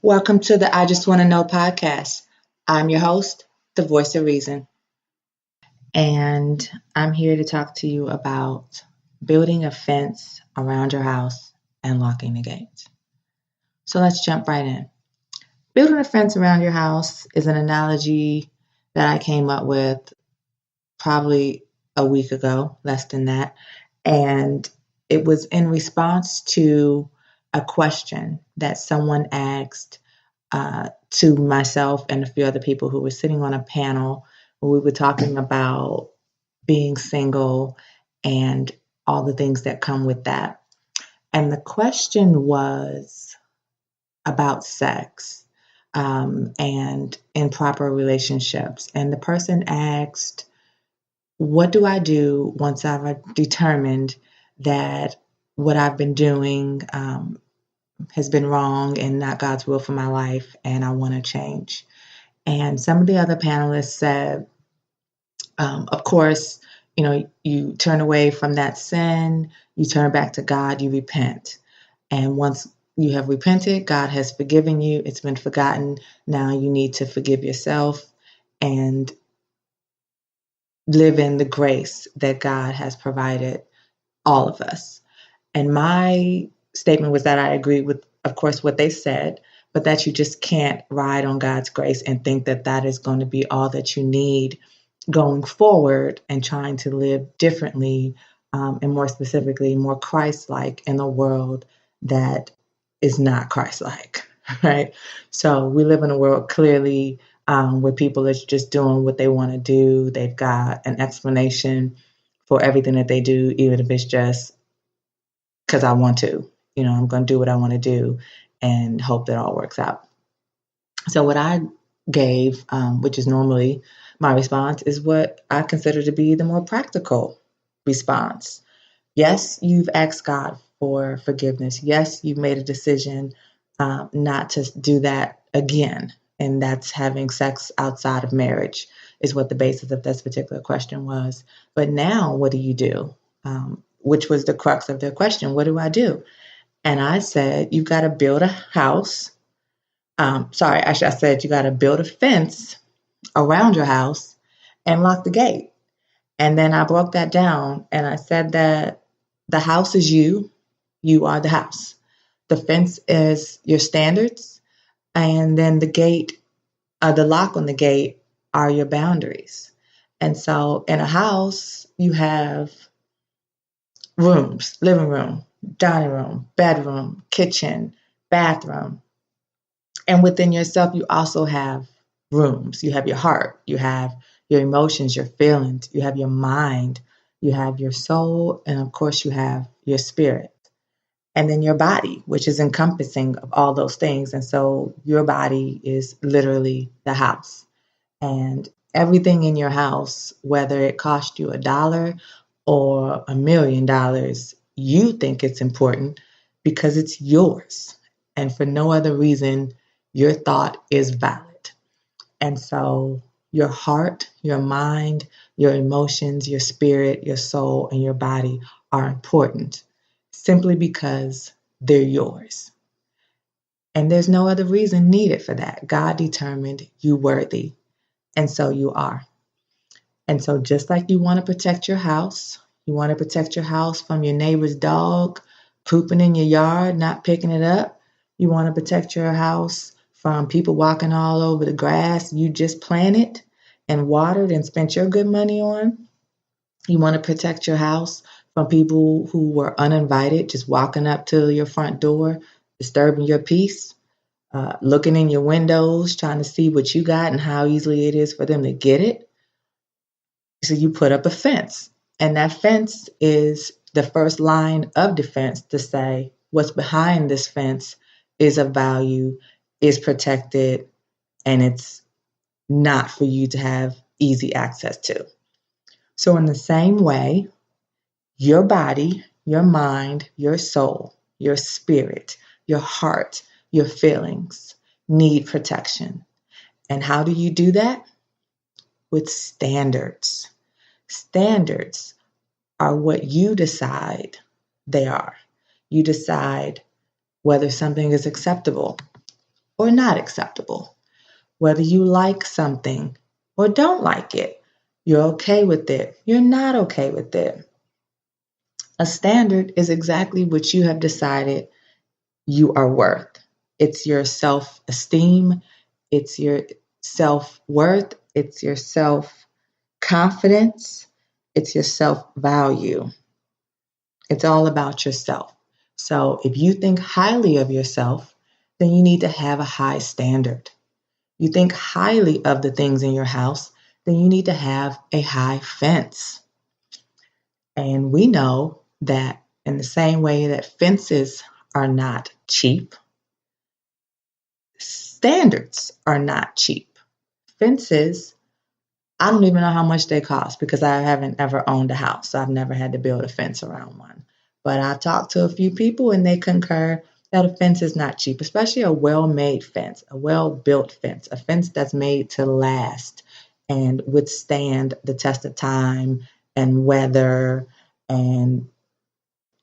Welcome to the I Just Want to Know podcast. I'm your host, the voice of reason, and I'm here to talk to you about building a fence around your house and locking the gates. So let's jump right in. Building a fence around your house is an analogy that I came up with probably a week ago, less than that, and it was in response to a question that someone asked to myself and a few other people who were sitting on a panel where we were talking about being single and all the things that come with that. And the question was about sex and improper relationships. And the person asked, what do I do once I've determined that what I've been doing has been wrong and not God's will for my life, and I want to change? And some of the other panelists said, of course, you turn away from that sin, you turn back to God, you repent. And once you have repented, God has forgiven you, it's been forgotten. Now you need to forgive yourself and live in the grace that God has provided all of us. And my statement was that I agree with, of course, what they said, but that you just can't ride on God's grace and think that that is going to be all that you need going forward and trying to live differently and more specifically, more Christ-like in a world that is not Christ-like, right? So we live in a world clearly where people are just doing what they want to do. They've got an explanation for everything that they do, even if it's just because I want to. I'm going to do what I want to do and hope that all works out. So what I gave, which is normally my response, is what I consider to be the more practical response. Yes, you've asked God for forgiveness. Yes, you've made a decision not to do that again. And that's having sex outside of marriage is what the basis of this particular question was. But now what do you do? Which was the crux of their question. What do I do? And I said, you've got to build a house. I said you got to build a fence around your house and lock the gate. And then I broke that down and I said that the house is you. You are the house. The fence is your standards. And then the gate, the lock on the gate are your boundaries. And so in a house, you have rooms, living room, dining room, bedroom, kitchen, bathroom. And within yourself, you also have rooms. You have your heart, you have your emotions, your feelings, you have your mind, you have your soul, and of course you have your spirit. And then your body, which is encompassing of all those things. And so your body is literally the house. And everything in your house, whether it cost you $1 or $1 million, you think it's important because it's yours. And for no other reason, your thought is valid. And so your heart, your mind, your emotions, your spirit, your soul, and your body are important simply because they're yours. And there's no other reason needed for that. God determined you worthy, and so you are. And so just like you want to protect your house, you want to protect your house from your neighbor's dog pooping in your yard, not picking it up. You want to protect your house from people walking all over the grass you just planted and watered and spent your good money on. You want to protect your house from people who were uninvited, just walking up to your front door, disturbing your peace, looking in your windows, trying to see what you got and how easily it is for them to get it. So you put up a fence, and that fence is the first line of defense to say what's behind this fence is of value, is protected, and it's not for you to have easy access to. So in the same way, your body, your mind, your soul, your spirit, your heart, your feelings need protection. And how do you do that? With standards. Standards are what you decide they are. You decide whether something is acceptable. or not acceptable. Whether you like something or don't like it, you're okay with it, you're not okay with it. A standard is exactly what you have decided you are worth. It's your self esteem, it's your self worth, it's your self confidence, it's your self value. It's all about yourself. So if you think highly of yourself, then you need to have a high standard. You think highly of the things in your house, then you need to have a high fence. And we know that in the same way that fences are not cheap, standards are not cheap. Fences, I don't even know how much they cost because I haven't ever owned a house. So I've never had to build a fence around one. But I talked to a few people and they concur that a fence is not cheap, especially a well-made fence, a well-built fence, a fence that's made to last and withstand the test of time and weather and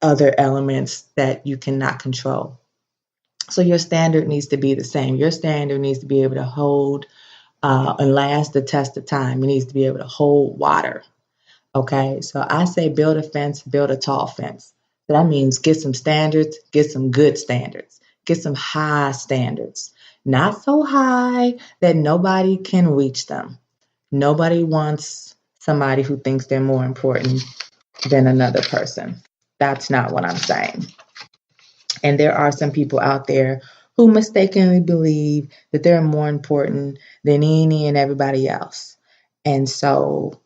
other elements that you cannot control. So your standard needs to be the same. Your standard needs to be able to hold and last the test of time. It needs to be able to hold water. Okay, so I say build a fence, build a tall fence. So that means get some standards, get some good standards, get some high standards. Not so high that nobody can reach them. Nobody wants somebody who thinks they're more important than another person. That's not what I'm saying. And there are some people out there who mistakenly believe that they're more important than any and everybody else. And so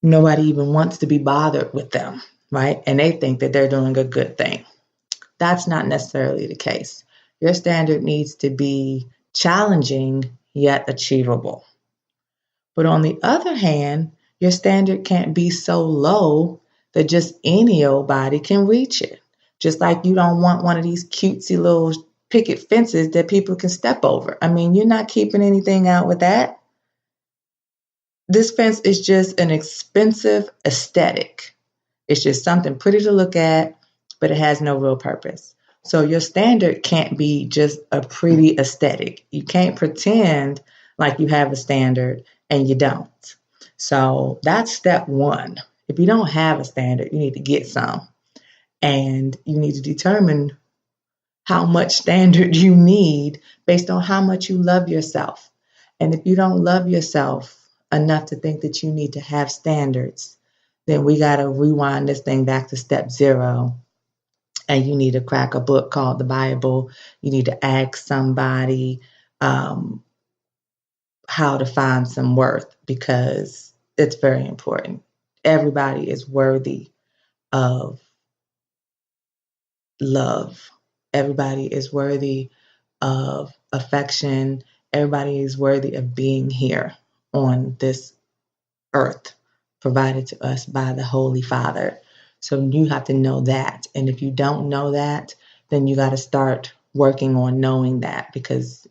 nobody even wants to be bothered with them, right? And they think that they're doing a good thing. That's not necessarily the case. Your standard needs to be challenging yet achievable. But on the other hand, your standard can't be so low that just any old body can reach it. Just like you don't want one of these cutesy little picket fences that people can step over. I mean, you're not keeping anything out with that. This fence is just an expensive aesthetic. It's just something pretty to look at, but it has no real purpose. So your standard can't be just a pretty aesthetic. You can't pretend like you have a standard and you don't. So that's step one. If you don't have a standard, you need to get some. And you need to determine how much standard you need based on how much you love yourself. And if you don't love yourself enough to think that you need to have standards, then we got to rewind this thing back to step zero. And you need to crack a book called the Bible. You need to ask somebody how to find some worth because it's very important. Everybody is worthy of love. Everybody is worthy of affection. Everybody is worthy of being here on this earth provided to us by the Holy Father. So you have to know that. And if you don't know that, then you got to start working on knowing that because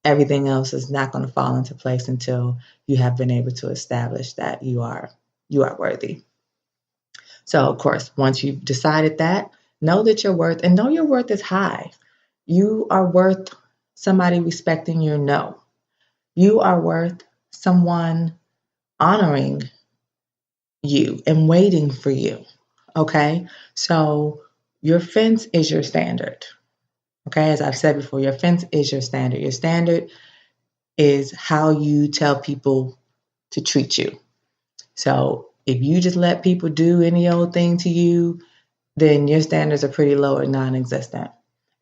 everything else is not going to fall into place until you have been able to establish that you are worthy. So of course, once you've decided that, know that your worth and know your worth is high. You are worth somebody respecting your no. You are worth someone honoring you and waiting for you. Okay? So your fence is your standard. Okay? As I've said before, your fence is your standard. Your standard is how you tell people to treat you. So if you just let people do any old thing to you, then your standards are pretty low or non-existent.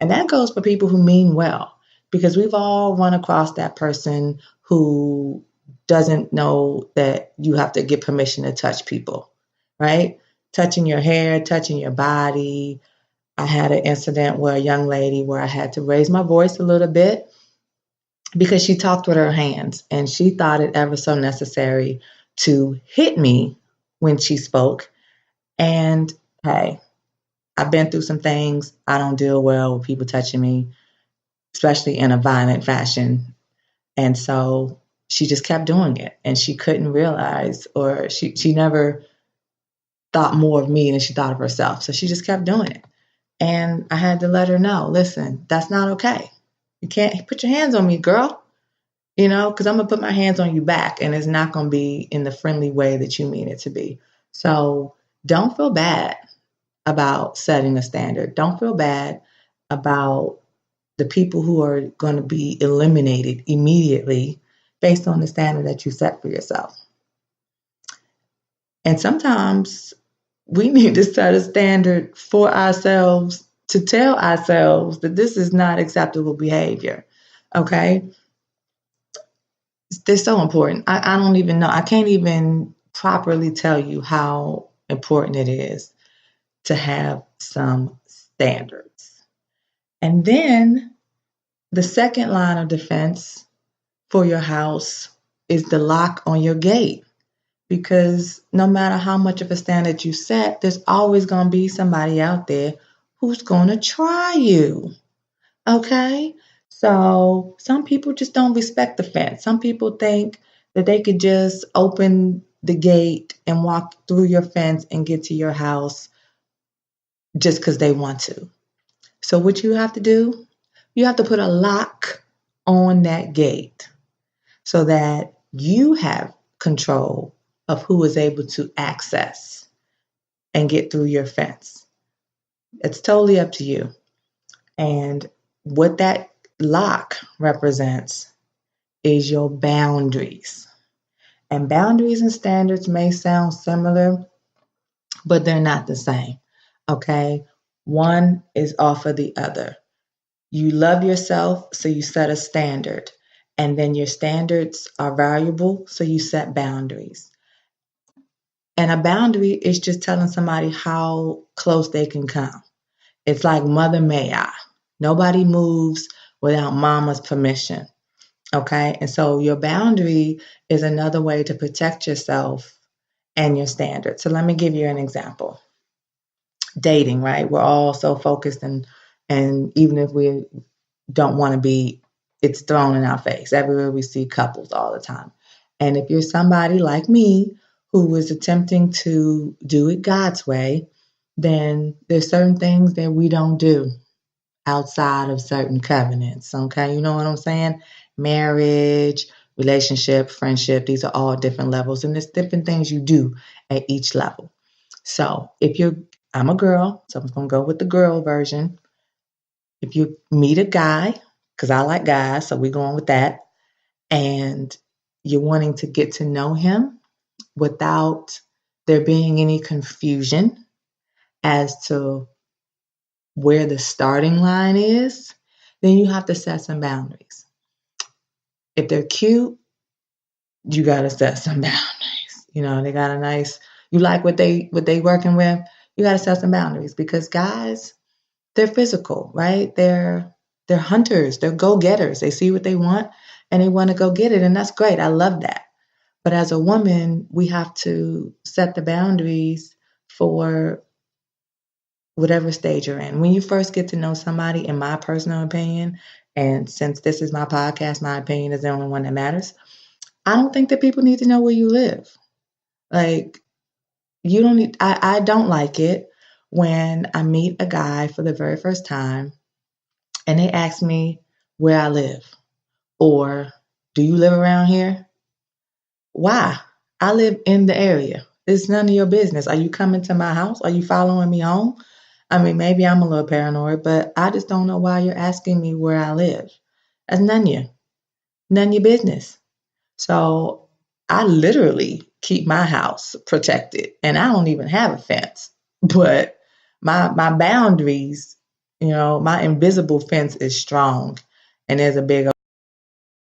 And that goes for people who mean well, because we've all run across that person who doesn't know that you have to get permission to touch people, right? Touching your hair, touching your body. I had an incident where a young lady where I had to raise my voice a little bit because she talked with her hands and she thought it ever so necessary to hit me when she spoke. And hey, I've been through some things. I don't deal well with people touching me, especially in a violent fashion. And so she just kept doing it. And she couldn't realize, or she never thought more of me than she thought of herself. So she just kept doing it. And I had to let her know, listen, that's not okay. You can't put your hands on me, girl, because I'm going to put my hands on you back, and it's not going to be in the friendly way that you mean it to be. So don't feel bad about setting a standard. Don't feel bad about the people who are going to be eliminated immediately based on the standard that you set for yourself. And sometimes we need to set a standard for ourselves to tell ourselves that this is not acceptable behavior. Okay? They're so important. I don't even know. I can't even properly tell you how important it is to have some standards. And then the second line of defense for your house is the lock on your gate. Because no matter how much of a standard you set, there's always going to be somebody out there who's going to try you. Okay? So some people just don't respect the fence. Some people think that they could just open the gate and walk through your fence and get to your house just because they want to. So what you have to do, you have to put a lock on that gate so that you have control of who is able to access and get through your fence. It's totally up to you. And what that lock represents is your boundaries. And boundaries and standards may sound similar, but they're not the same. Okay? One is off of the other. You love yourself, so you set a standard. And then your standards are valuable, so you set boundaries. And a boundary is just telling somebody how close they can come. It's like Mother May I. Nobody moves without mama's permission. Okay? And so your boundary is another way to protect yourself and your standards. So let me give you an example. Dating, right? We're all so focused and even if we don't want to be, it's thrown in our face. Everywhere we see couples all the time. And if you're somebody like me who is attempting to do it God's way, then there's certain things that we don't do outside of certain covenants. Okay, you know what I'm saying? Marriage, relationship, friendship, these are all different levels, and there's different things you do at each level. So I'm a girl, so I'm going to go with the girl version. If you meet a guy, because I like guys, so we're going with that, and you're wanting to get to know him without there being any confusion as to where the starting line is, then you have to set some boundaries. If they're cute, you got to set some boundaries. They got a nice, you like what they working with, you got to set some boundaries because guys, they're physical, right? They're hunters, they're go-getters. They see what they want and they want to go get it, and that's great. I love that. But as a woman, we have to set the boundaries for whatever stage you're in. When you first get to know somebody, in my personal opinion, and since this is my podcast, my opinion is the only one that matters, I don't think that people need to know where you live. Like, you don't need, I don't like it when I meet a guy for the very first time and they ask me where I live or, do you live around here? Why? I live in the area. It's none of your business. Are you coming to my house? Are you following me home? I mean, maybe I'm a little paranoid, but I just don't know why you're asking me where I live. That's none of your business. So I literally keep my house protected, and I don't even have a fence. But my boundaries, my invisible fence is strong, and there's a big